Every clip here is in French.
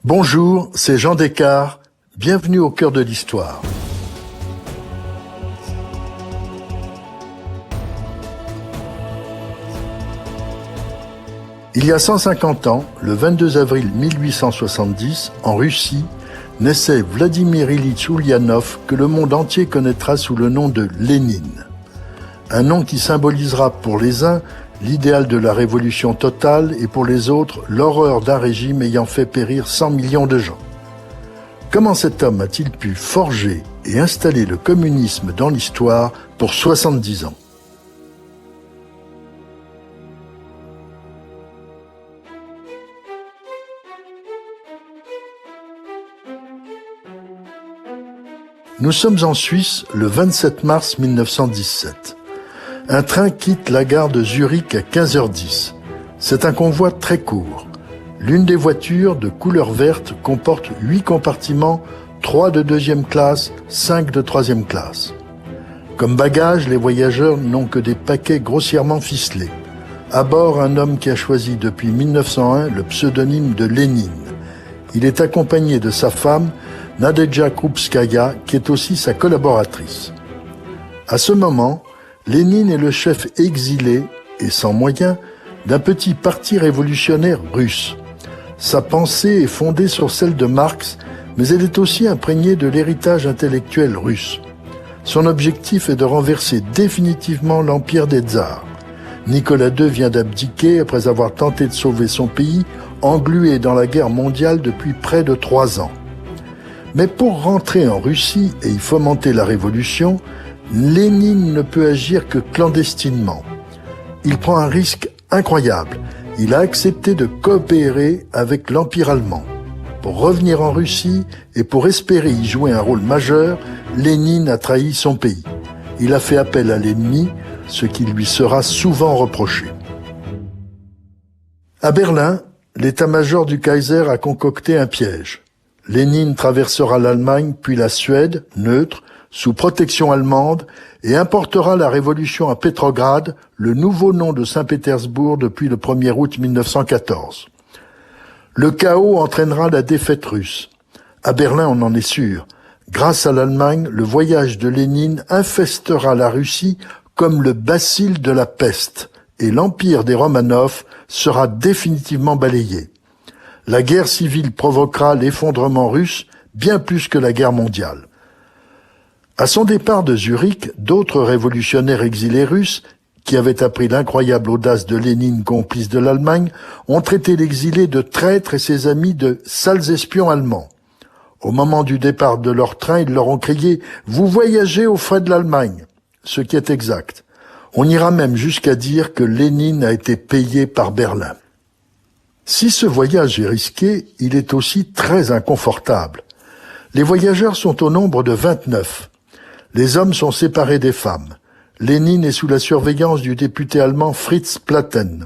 Bonjour, c'est Jean Descartes. Bienvenue au cœur de l'histoire. Il y a 150 ans, le 22 avril 1870, en Russie, naissait Vladimir Ilitch Ulyanov, que le monde entier connaîtra sous le nom de Lénine. Un nom qui symbolisera pour les uns l'idéal de la révolution totale et pour les autres l'horreur d'un régime ayant fait périr 100 millions de gens. Comment cet homme a-t-il pu forger et installer le communisme dans l'histoire pour 70 ans ? Nous sommes en Suisse le 27 mars 1917. Un train quitte la gare de Zurich à 15h10. C'est un convoi très court. L'une des voitures, de couleur verte, comporte 8 compartiments, 3 de deuxième classe, 5 de troisième classe. Comme bagage, les voyageurs n'ont que des paquets grossièrement ficelés. À bord, un homme qui a choisi depuis 1901 le pseudonyme de Lénine. Il est accompagné de sa femme, Nadezhda Krupskaya, qui est aussi sa collaboratrice. À ce moment, Lénine est le chef exilé et sans moyens d'un petit parti révolutionnaire russe. Sa pensée est fondée sur celle de Marx, mais elle est aussi imprégnée de l'héritage intellectuel russe. Son objectif est de renverser définitivement l'empire des tsars. Nicolas II vient d'abdiquer après avoir tenté de sauver son pays, englué dans la guerre mondiale depuis près de 3 ans. Mais pour rentrer en Russie et y fomenter la révolution, Lénine ne peut agir que clandestinement. Il prend un risque incroyable. Il a accepté de coopérer avec l'Empire allemand. Pour revenir en Russie et pour espérer y jouer un rôle majeur, Lénine a trahi son pays. Il a fait appel à l'ennemi, ce qui lui sera souvent reproché. À Berlin, l'état-major du Kaiser a concocté un piège. Lénine traversera l'Allemagne puis la Suède, neutre, sous protection allemande, et importera la révolution à Pétrograd, le nouveau nom de Saint-Pétersbourg depuis le 1er août 1914. Le chaos entraînera la défaite russe. À Berlin, on en est sûr. Grâce à l'Allemagne, le voyage de Lénine infestera la Russie comme le bacille de la peste, et l'empire des Romanov sera définitivement balayé. La guerre civile provoquera l'effondrement russe bien plus que la guerre mondiale. À son départ de Zurich, d'autres révolutionnaires exilés russes, qui avaient appris l'incroyable audace de Lénine, complice de l'Allemagne, ont traité l'exilé de traître et ses amis de sales espions allemands. Au moment du départ de leur train, ils leur ont crié « Vous voyagez aux frais de l'Allemagne », ce qui est exact. On ira même jusqu'à dire que Lénine a été payé par Berlin. Si ce voyage est risqué, il est aussi très inconfortable. Les voyageurs sont au nombre de 29. Les hommes sont séparés des femmes. Lénine est sous la surveillance du député allemand Fritz Platen.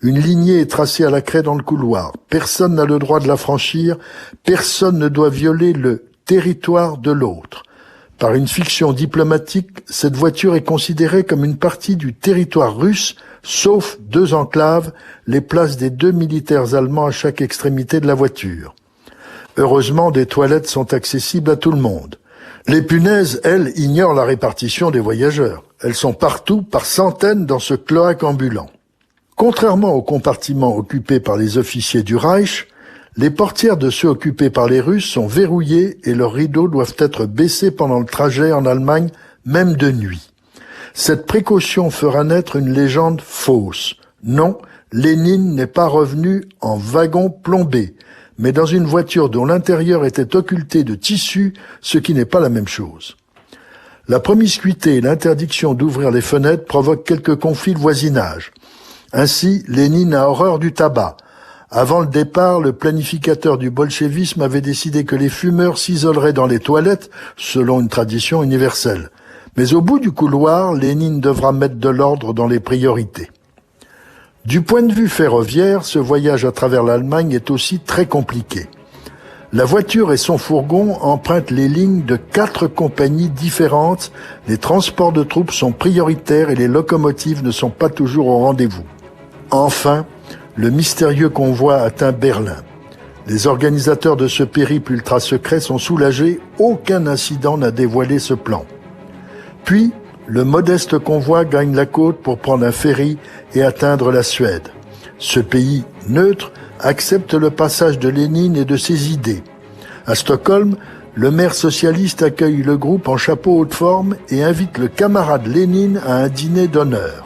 Une lignée est tracée à la craie dans le couloir. Personne n'a le droit de la franchir. Personne ne doit violer le territoire de l'autre. Par une fiction diplomatique, cette voiture est considérée comme une partie du territoire russe, sauf 2 enclaves, les places des 2 militaires allemands à chaque extrémité de la voiture. Heureusement, des toilettes sont accessibles à tout le monde. Les punaises, elles, ignorent la répartition des voyageurs. Elles sont partout, par centaines, dans ce cloaque ambulant. Contrairement aux compartiments occupés par les officiers du Reich, les portières de ceux occupés par les Russes sont verrouillées et leurs rideaux doivent être baissés pendant le trajet en Allemagne, même de nuit. Cette précaution fera naître une légende fausse. Non, Lénine n'est pas revenu en wagon plombé, mais dans une voiture dont l'intérieur était occulté de tissu, ce qui n'est pas la même chose. La promiscuité et l'interdiction d'ouvrir les fenêtres provoquent quelques conflits de voisinage. Ainsi, Lénine a horreur du tabac. Avant le départ, le planificateur du bolchevisme avait décidé que les fumeurs s'isoleraient dans les toilettes, selon une tradition universelle. Mais au bout du couloir, Lénine devra mettre de l'ordre dans les priorités. Du point de vue ferroviaire, ce voyage à travers l'Allemagne est aussi très compliqué. La voiture et son fourgon empruntent les lignes de 4 compagnies différentes, les transports de troupes sont prioritaires et les locomotives ne sont pas toujours au rendez-vous. Enfin, le mystérieux convoi atteint Berlin. Les organisateurs de ce périple ultra secret sont soulagés, aucun incident n'a dévoilé ce plan. Puis, le modeste convoi gagne la côte pour prendre un ferry et atteindre la Suède. Ce pays neutre accepte le passage de Lénine et de ses idées. À Stockholm, le maire socialiste accueille le groupe en chapeau haute forme et invite le camarade Lénine à un dîner d'honneur.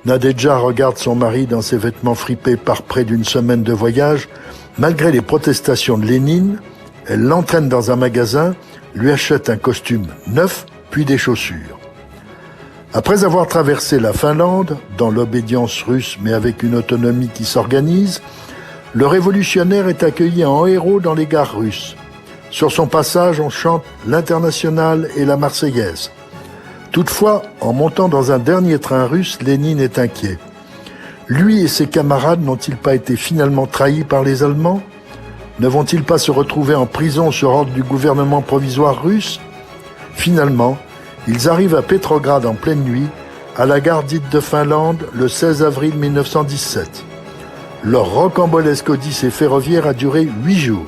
Nadejda regarde son mari dans ses vêtements fripés par près d'une semaine de voyage. Malgré les protestations de Lénine, elle l'entraîne dans un magasin, lui achète un costume neuf, puis des chaussures. Après avoir traversé la Finlande, dans l'obédience russe mais avec une autonomie qui s'organise, le révolutionnaire est accueilli en héros dans les gares russes. Sur son passage, on chante l'Internationale et la Marseillaise. Toutefois, en montant dans un dernier train russe, Lénine est inquiet. Lui et ses camarades n'ont-ils pas été finalement trahis par les Allemands ? Ne vont-ils pas se retrouver en prison sur ordre du gouvernement provisoire russe ? Finalement, ils arrivent à Petrograd en pleine nuit, à la gare dite de Finlande, le 16 avril 1917. Leur rocambolesque odyssée ferroviaire a duré 8 jours.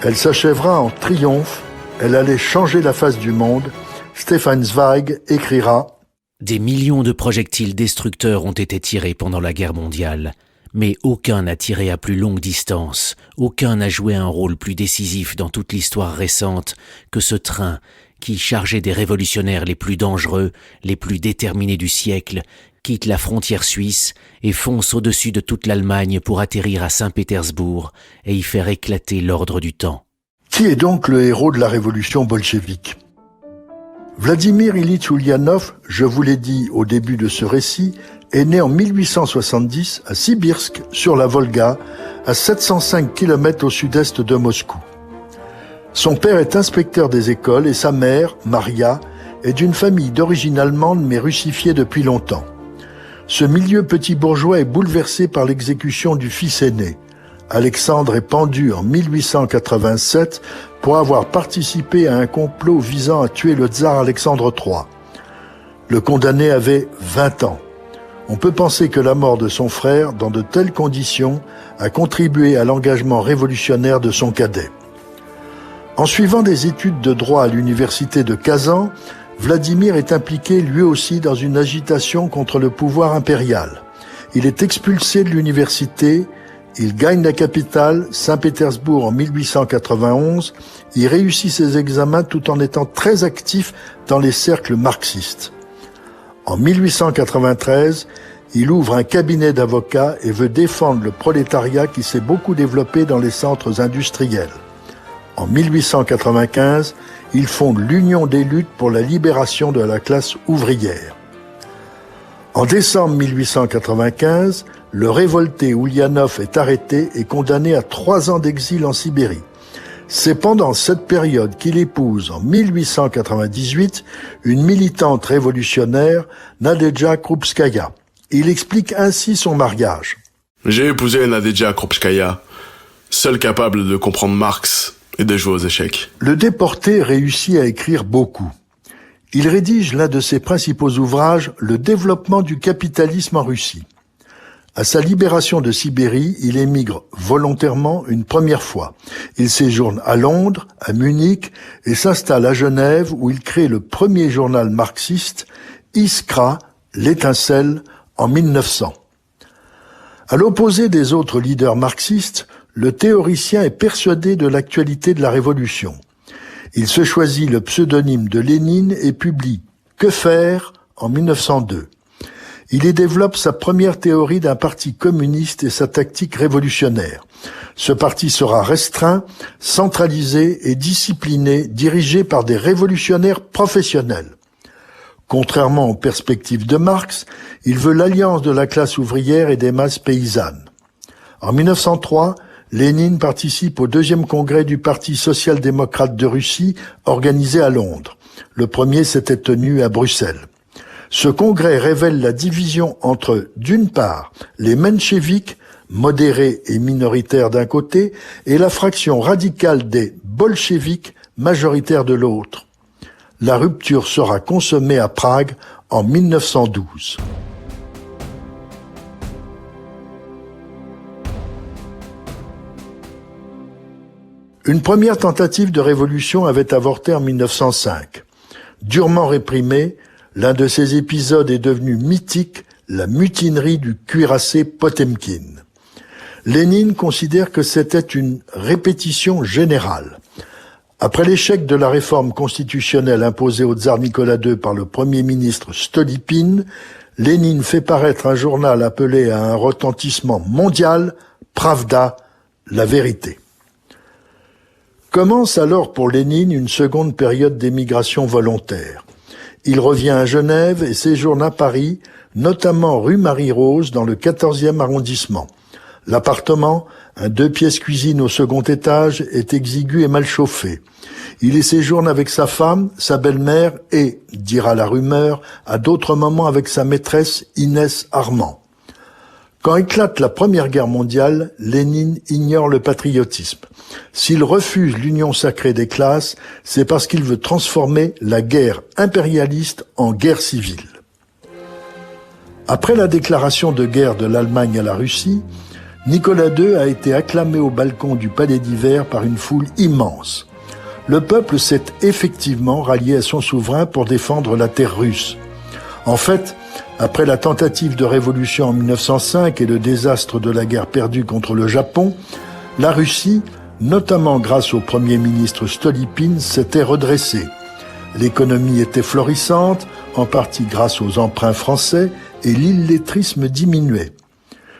Elle s'achèvera en triomphe, elle allait changer la face du monde. Stefan Zweig écrira « Des millions de projectiles destructeurs ont été tirés pendant la guerre mondiale, mais aucun n'a tiré à plus longue distance, aucun n'a joué un rôle plus décisif dans toute l'histoire récente que ce train qui, chargé des révolutionnaires les plus dangereux, les plus déterminés du siècle, quitte la frontière suisse et fonce au-dessus de toute l'Allemagne pour atterrir à Saint-Pétersbourg et y faire éclater l'ordre du temps. » Qui est donc le héros de la révolution bolchevique ? Vladimir Ilitch Ulyanov, je vous l'ai dit au début de ce récit, est né en 1870 à Sibirsk, sur la Volga, à 705 km au sud-est de Moscou. Son père est inspecteur des écoles et sa mère, Maria, est d'une famille d'origine allemande mais russifiée depuis longtemps. Ce milieu petit bourgeois est bouleversé par l'exécution du fils aîné. Alexandre est pendu en 1887 pour avoir participé à un complot visant à tuer le tsar Alexandre III. Le condamné avait 20 ans. On peut penser que la mort de son frère, dans de telles conditions, a contribué à l'engagement révolutionnaire de son cadet. En suivant des études de droit à l'université de Kazan, Vladimir est impliqué lui aussi dans une agitation contre le pouvoir impérial. Il est expulsé de l'université, il gagne la capitale, Saint-Pétersbourg en 1891, il réussit ses examens tout en étant très actif dans les cercles marxistes. En 1893, il ouvre un cabinet d'avocats et veut défendre le prolétariat qui s'est beaucoup développé dans les centres industriels. En 1895, il fonde l'Union des luttes pour la libération de la classe ouvrière. En décembre 1895, le révolté Ulyanov est arrêté et condamné à 3 ans d'exil en Sibérie. C'est pendant cette période qu'il épouse en 1898 une militante révolutionnaire, Nadejda Krupskaya. Il explique ainsi son mariage. J'ai épousé Nadejda Krupskaya, seule capable de comprendre Marx et de jouer aux échecs. Le déporté réussit à écrire beaucoup. Il rédige l'un de ses principaux ouvrages, Le développement du capitalisme en Russie. À sa libération de Sibérie, il émigre volontairement une première fois. Il séjourne à Londres, à Munich et s'installe à Genève où il crée le premier journal marxiste, Iskra, l'étincelle, en 1900. À l'opposé des autres leaders marxistes, le théoricien est persuadé de l'actualité de la Révolution. Il se choisit le pseudonyme de Lénine et publie « Que faire ?» en 1902. Il y développe sa première théorie d'un parti communiste et sa tactique révolutionnaire. Ce parti sera restreint, centralisé et discipliné, dirigé par des révolutionnaires professionnels. Contrairement aux perspectives de Marx, il veut l'alliance de la classe ouvrière et des masses paysannes. En 1903, Lénine participe au 2e congrès du Parti social-démocrate de Russie, organisé à Londres. Le premier s'était tenu à Bruxelles. Ce congrès révèle la division entre, d'une part, les mencheviks, modérés et minoritaires d'un côté, et la fraction radicale des bolcheviks, majoritaires de l'autre. La rupture sera consommée à Prague en 1912. Une première tentative de révolution avait avorté en 1905. Durement réprimé, l'un de ces épisodes est devenu mythique, la mutinerie du cuirassé Potemkin. Lénine considère que c'était une répétition générale. Après l'échec de la réforme constitutionnelle imposée au tsar Nicolas II par le premier ministre Stolypine, Lénine fait paraître un journal appelé à un retentissement mondial, Pravda, la vérité. Commence alors pour Lénine une seconde période d'émigration volontaire. Il revient à Genève et séjourne à Paris, notamment rue Marie-Rose dans le 14e arrondissement. L'appartement, un 2 pièces cuisine au second étage, est exigu et mal chauffé. Il y séjourne avec sa femme, sa belle-mère et, dira la rumeur, à d'autres moments avec sa maîtresse Inès Armand. Quand éclate la Première Guerre mondiale, Lénine ignore le patriotisme. S'il refuse l'union sacrée des classes, c'est parce qu'il veut transformer la guerre impérialiste en guerre civile. Après la déclaration de guerre de l'Allemagne à la Russie, Nicolas II a été acclamé au balcon du Palais d'Hiver par une foule immense. Le peuple s'est effectivement rallié à son souverain pour défendre la terre russe. En fait, après la tentative de révolution en 1905 et le désastre de la guerre perdue contre le Japon, la Russie, notamment grâce au Premier ministre Stolypine, s'était redressée. L'économie était florissante, en partie grâce aux emprunts français, et l'illettrisme diminuait.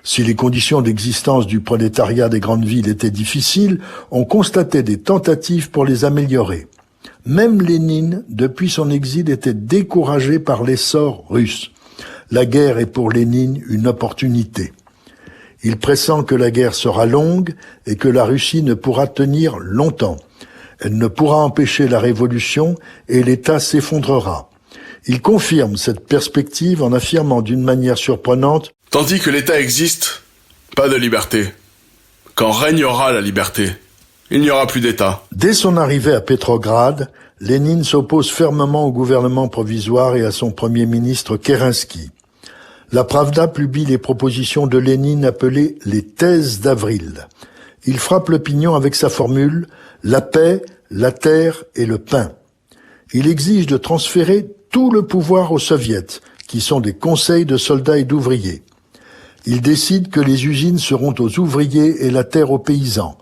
Si les conditions d'existence du prolétariat des grandes villes étaient difficiles, on constatait des tentatives pour les améliorer. Même Lénine, depuis son exil, était découragé par l'essor russe. La guerre est pour Lénine une opportunité. Il pressent que la guerre sera longue et que la Russie ne pourra tenir longtemps. Elle ne pourra empêcher la révolution et l'État s'effondrera. Il confirme cette perspective en affirmant d'une manière surprenante « Tandis que l'État existe, pas de liberté. Quand régnera la liberté, il n'y aura plus d'État. » Dès son arrivée à Petrograd, Lénine s'oppose fermement au gouvernement provisoire et à son premier ministre Kerensky. La Pravda publie les propositions de Lénine appelées les thèses d'avril. Il frappe l'opinion avec sa formule « la paix, la terre et le pain ». Il exige de transférer tout le pouvoir aux soviets, qui sont des conseils de soldats et d'ouvriers. Il décide que les usines seront aux ouvriers et la terre aux paysans.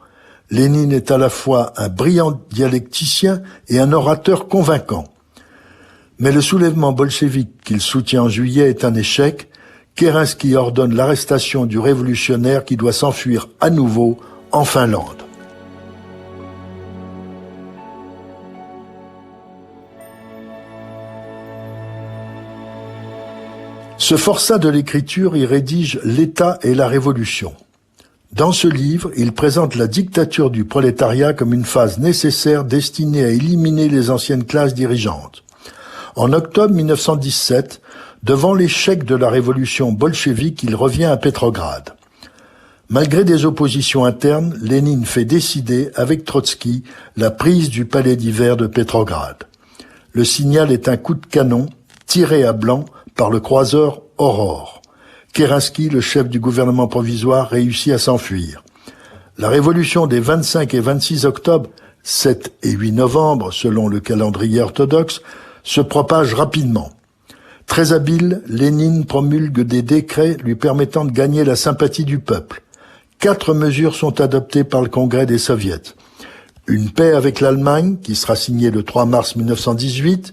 Lénine est à la fois un brillant dialecticien et un orateur convaincant. Mais le soulèvement bolchevique qu'il soutient en juillet est un échec. Kerensky ordonne l'arrestation du révolutionnaire qui doit s'enfuir à nouveau en Finlande. Ce forçat de l'écriture y rédige l'État et la Révolution. Dans ce livre, il présente la dictature du prolétariat comme une phase nécessaire destinée à éliminer les anciennes classes dirigeantes. En octobre 1917, devant l'échec de la révolution bolchevique, il revient à Petrograd. Malgré des oppositions internes, Lénine fait décider, avec Trotsky, la prise du palais d'hiver de Petrograd. Le signal est un coup de canon, tiré à blanc, par le croiseur Aurore. Kerensky, le chef du gouvernement provisoire, réussit à s'enfuir. La révolution des 25 et 26 octobre, 7 et 8 novembre, selon le calendrier orthodoxe, se propage rapidement. Très habile, Lénine promulgue des décrets lui permettant de gagner la sympathie du peuple. 4 mesures sont adoptées par le Congrès des Soviets. Une paix avec l'Allemagne, qui sera signée le 3 mars 1918,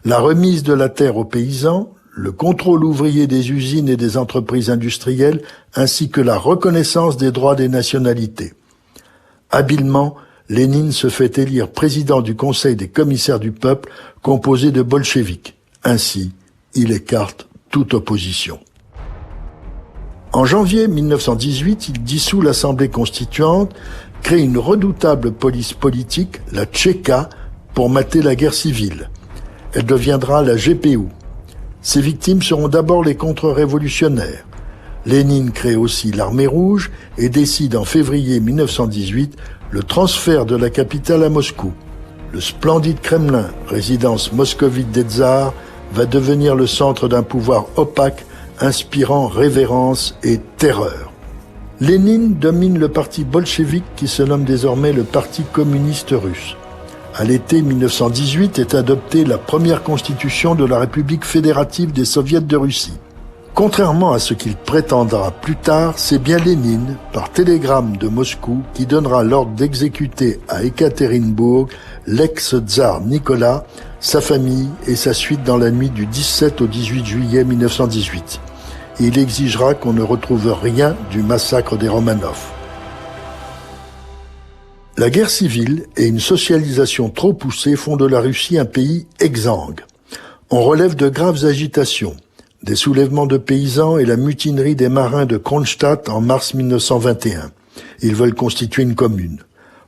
la remise de la terre aux paysans, le contrôle ouvrier des usines et des entreprises industrielles, ainsi que la reconnaissance des droits des nationalités. Habilement, Lénine se fait élire président du Conseil des commissaires du peuple, composé de bolcheviks. Ainsi, il écarte toute opposition. En janvier 1918, il dissout l'Assemblée constituante, crée une redoutable police politique, la Tchéka, pour mater la guerre civile. Elle deviendra la GPU. Ses victimes seront d'abord les contre-révolutionnaires. Lénine crée aussi l'Armée rouge et décide en février 1918 le transfert de la capitale à Moscou. Le splendide Kremlin, résidence moscovite des tsars, va devenir le centre d'un pouvoir opaque, inspirant révérence et terreur. Lénine domine le parti bolchevique qui se nomme désormais le Parti communiste russe. À l'été 1918 est adoptée la première constitution de la République fédérative des Soviets de Russie. Contrairement à ce qu'il prétendra plus tard, c'est bien Lénine, par télégramme de Moscou, qui donnera l'ordre d'exécuter à Ekaterinbourg l'ex-tsar Nicolas, sa famille et sa suite dans la nuit du 17 au 18 juillet 1918. Il exigera qu'on ne retrouve rien du massacre des Romanov. La guerre civile et une socialisation trop poussée font de la Russie un pays exsangue. On relève de graves agitations, des soulèvements de paysans et la mutinerie des marins de Kronstadt en mars 1921. Ils veulent constituer une commune.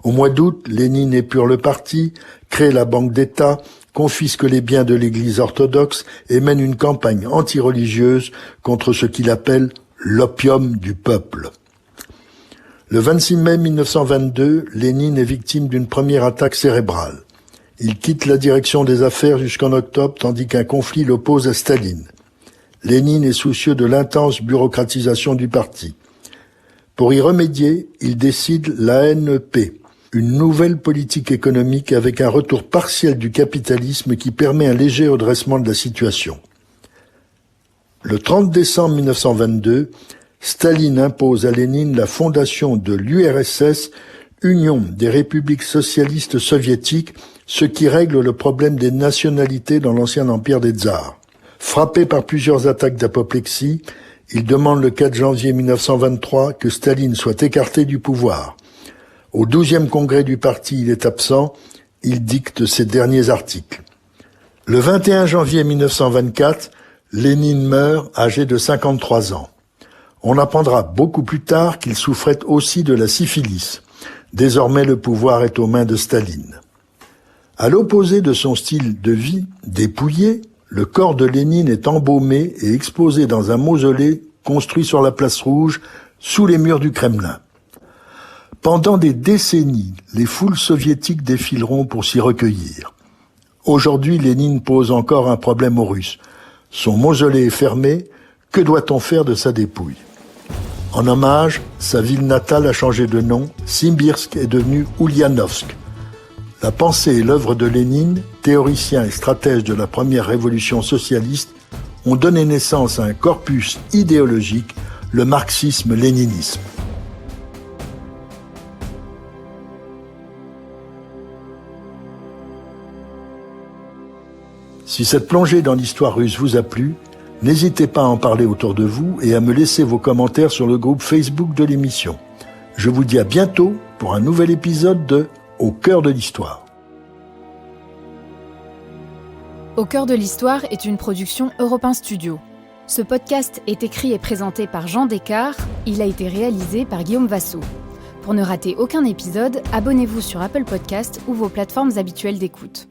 Au mois d'août, Lénine épure le parti, crée la Banque d'État, confisque les biens de l'Église orthodoxe et mène une campagne anti-religieuse contre ce qu'il appelle l'opium du peuple. Le 26 mai 1922, Lénine est victime d'une première attaque cérébrale. Il quitte la direction des affaires jusqu'en octobre, tandis qu'un conflit l'oppose à Staline. Lénine est soucieux de l'intense bureaucratisation du parti. Pour y remédier, il décide l'ANP, une nouvelle politique économique avec un retour partiel du capitalisme qui permet un léger redressement de la situation. Le 30 décembre 1922, Staline impose à Lénine la fondation de l'URSS, Union des républiques socialistes soviétiques, ce qui règle le problème des nationalités dans l'ancien empire des tsars. Frappé par plusieurs attaques d'apoplexie, il demande le 4 janvier 1923 que Staline soit écarté du pouvoir. Au 12e congrès du parti, il est absent, il dicte ses derniers articles. Le 21 janvier 1924, Lénine meurt âgé de 53 ans. On apprendra beaucoup plus tard qu'il souffrait aussi de la syphilis. Désormais, le pouvoir est aux mains de Staline. À l'opposé de son style de vie dépouillé, le corps de Lénine est embaumé et exposé dans un mausolée construit sur la place Rouge, sous les murs du Kremlin. Pendant des décennies, les foules soviétiques défileront pour s'y recueillir. Aujourd'hui, Lénine pose encore un problème aux Russes. Son mausolée est fermé, que doit-on faire de sa dépouille ? En hommage, sa ville natale a changé de nom, Simbirsk est devenue Ulyanovsk. La pensée et l'œuvre de Lénine, théoricien et stratège de la première révolution socialiste, ont donné naissance à un corpus idéologique, le marxisme-léninisme. Si cette plongée dans l'histoire russe vous a plu, n'hésitez pas à en parler autour de vous et à me laisser vos commentaires sur le groupe Facebook de l'émission. Je vous dis à bientôt pour un nouvel épisode de Au cœur de l'histoire. Au cœur de l'histoire est une production Europe 1 Studio. Ce podcast est écrit et présenté par Jean Descartes. Il a été réalisé par Guillaume Vassaux. Pour ne rater aucun épisode, abonnez-vous sur Apple Podcasts ou vos plateformes habituelles d'écoute.